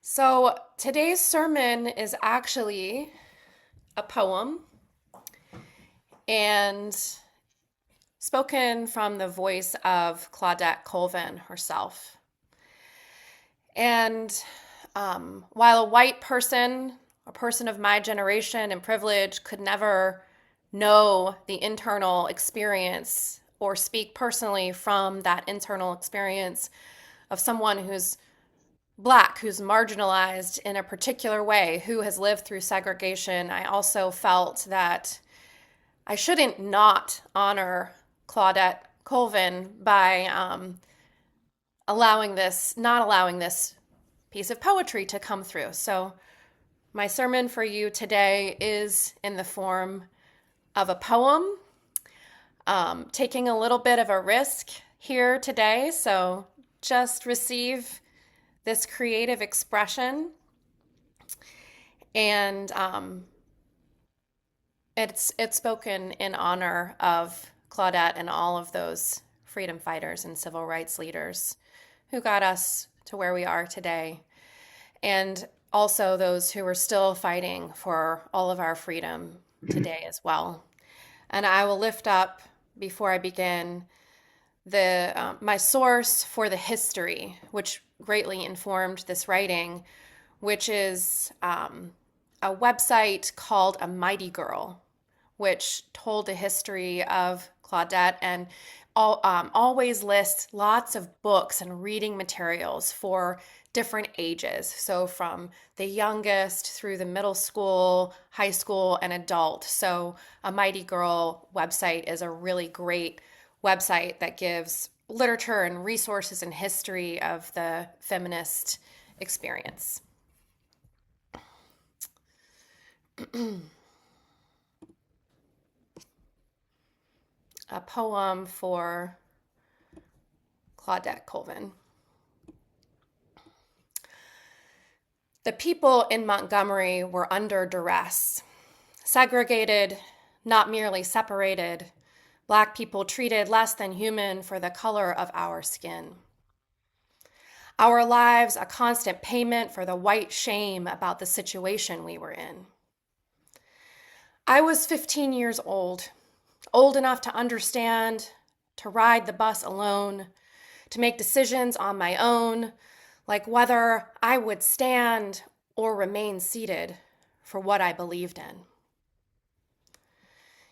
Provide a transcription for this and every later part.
So today's sermon is actually a poem and spoken from the voice of Claudette Colvin herself. And while a white person, a person of my generation and privilege, could never know the internal experience or speak personally from that internal experience of someone who's Black, who's marginalized in a particular way, who has lived through segregation, I also felt that I shouldn't not honor Claudette Colvin by not allowing this piece of poetry to come through. So my sermon for you today is in the form of a poem, taking a little bit of a risk here today. So just receive this creative expression, and it's spoken in honor of Claudette and all of those freedom fighters and civil rights leaders who got us to where we are today, and also those who are still fighting for all of our freedom today as well. And I will lift up, before I begin, my source for the history, which greatly informed this writing, which is a website called A Mighty Girl, which told the history of Claudette and always lists lots of books and reading materials for different ages. So from the youngest through the middle school, high school, and adult. So A Mighty Girl website is a really great website that gives literature and resources and history of the feminist experience. A poem for Claudette Colvin. The people in Montgomery were under duress, segregated, not merely separated. Black people treated less than human for the color of our skin. Our lives a constant payment for the white shame about the situation we were in. I was 15 years old enough to understand, to ride the bus alone, to make decisions on my own, like whether I would stand or remain seated for what I believed in.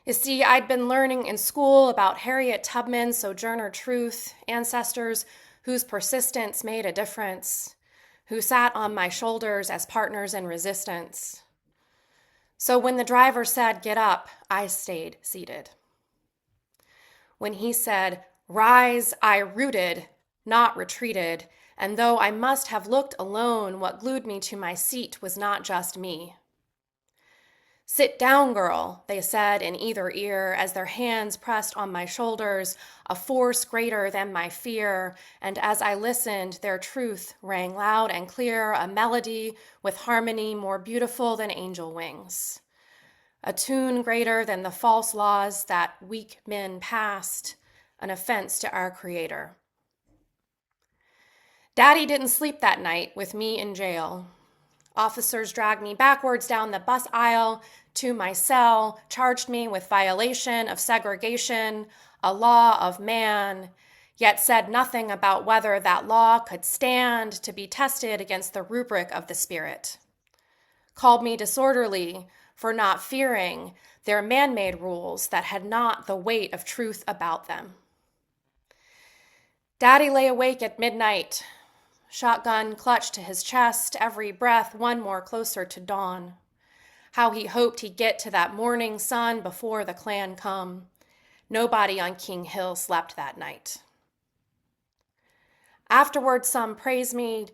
You see, I'd been learning in school about Harriet Tubman's Sojourner Truth, ancestors whose persistence made a difference, who sat on my shoulders as partners in resistance. So when the driver said, "Get up," I stayed seated. When he said, "Rise," I rooted, not retreated, and though I must have looked alone, what glued me to my seat was not just me. "Sit down, girl," they said in either ear as their hands pressed on my shoulders, a force greater than my fear. And as I listened, their truth rang loud and clear, a melody with harmony more beautiful than angel wings, a tune greater than the false laws that weak men passed, an offense to our Creator. Daddy didn't sleep that night with me in jail. Officers dragged me backwards down the bus aisle to my cell, charged me with violation of segregation, a law of man, yet said nothing about whether that law could stand to be tested against the rubric of the Spirit. Called me disorderly for not fearing their man-made rules that had not the weight of truth about them. Daddy lay awake at midnight, shotgun clutched to his chest, every breath one more closer to dawn. How he hoped he'd get to that morning sun before the Klan come. Nobody on King Hill slept that night. Afterward, some praised me,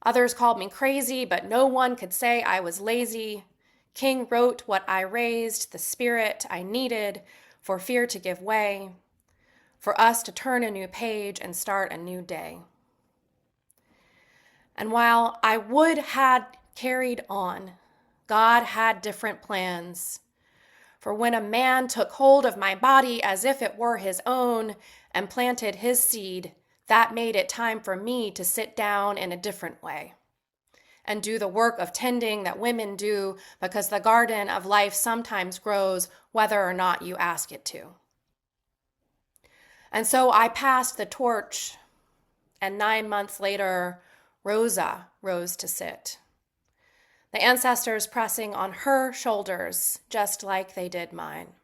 others called me crazy, but no one could say I was lazy. King wrote what I raised, the spirit I needed for fear to give way, for us to turn a new page and start a new day. And while I would had carried on, God had different plans. For when a man took hold of my body as if it were his own and planted his seed, that made it time for me to sit down in a different way and do the work of tending that women do, because the garden of life sometimes grows whether or not you ask it to. And so I passed the torch, and 9 months later, Rosa rose to sit, the ancestors pressing on her shoulders just like they did mine.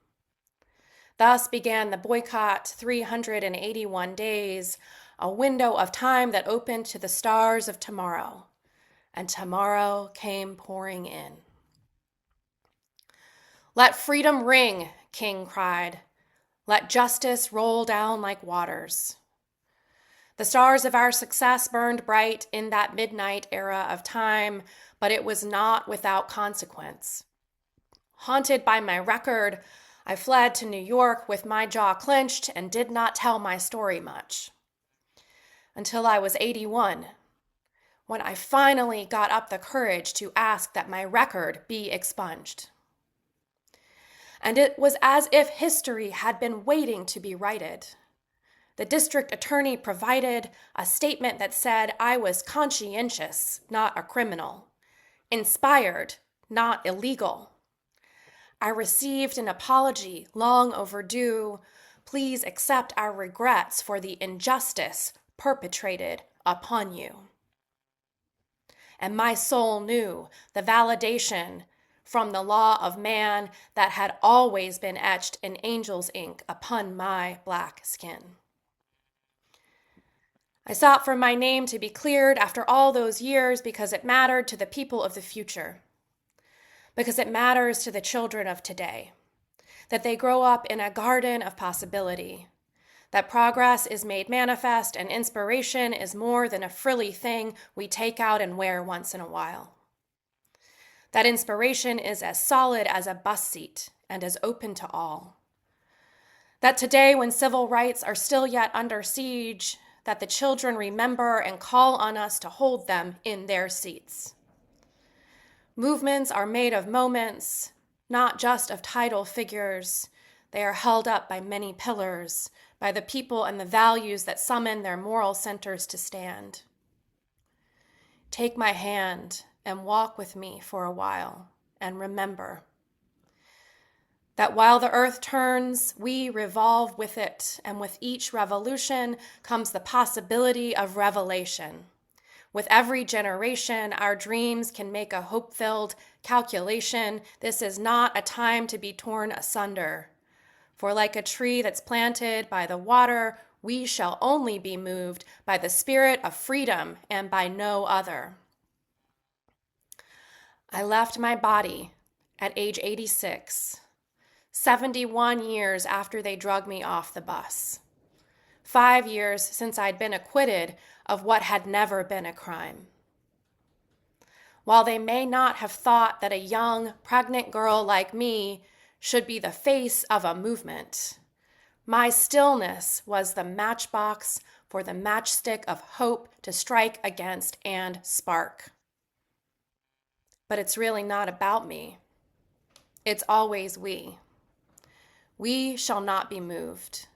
Thus began the boycott, 381 days, a window of time that opened to the stars of tomorrow, and tomorrow came pouring in. "Let freedom ring," King cried. "Let justice roll down like waters." The stars of our success burned bright in that midnight era of time, but it was not without consequence. Haunted by my record, I fled to New York with my jaw clenched and did not tell my story much. Until I was 81, when I finally got up the courage to ask that my record be expunged. And it was as if history had been waiting to be righted. The district attorney provided a statement that said I was conscientious, not a criminal, inspired, not illegal. I received an apology long overdue. Please accept our regrets for the injustice perpetrated upon you. And my soul knew the validation from the law of man that had always been etched in angel's ink upon my black skin. I sought for my name to be cleared after all those years because it mattered to the people of the future, because it matters to the children of today, that they grow up in a garden of possibility, that progress is made manifest and inspiration is more than a frilly thing we take out and wear once in a while. That inspiration is as solid as a bus seat and as open to all. That today, when civil rights are still yet under siege, that the children remember and call on us to hold them in their seats. Movements are made of moments, not just of tidal figures. They are held up by many pillars, by the people and the values that summon their moral centers to stand. Take my hand and walk with me for a while, and remember that while the earth turns, we revolve with it, and with each revolution comes the possibility of revelation. With every generation, our dreams can make a hope-filled calculation. This is not a time to be torn asunder. For like a tree that's planted by the water, we shall only be moved by the spirit of freedom and by no other. I left my body at age 86, 71 years after they drug me off the bus. 5 years since I'd been acquitted of what had never been a crime. While they may not have thought that a young, pregnant girl like me should be the face of a movement, my stillness was the matchbox for the matchstick of hope to strike against and spark. But it's really not about me. It's always we. We shall not be moved.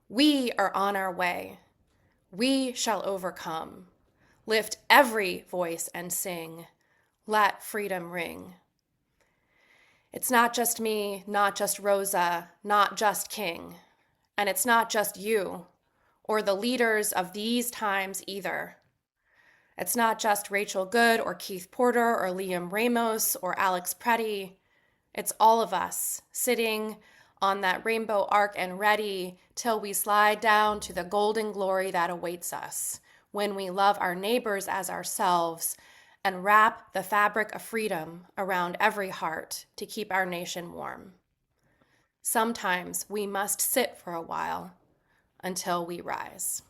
We are on our way. We shall overcome. Lift every voice and sing. Let freedom ring. It's not just me, not just Rosa, not just King. And it's not just you or the leaders of these times either. It's not just Rachel Good or Keith Porter or Liam Ramos or Alex Preddy. It's all of us sitting on that rainbow arc and ready till we slide down to the golden glory that awaits us when we love our neighbors as ourselves and wrap the fabric of freedom around every heart to keep our nation warm. Sometimes we must sit for a while until we rise.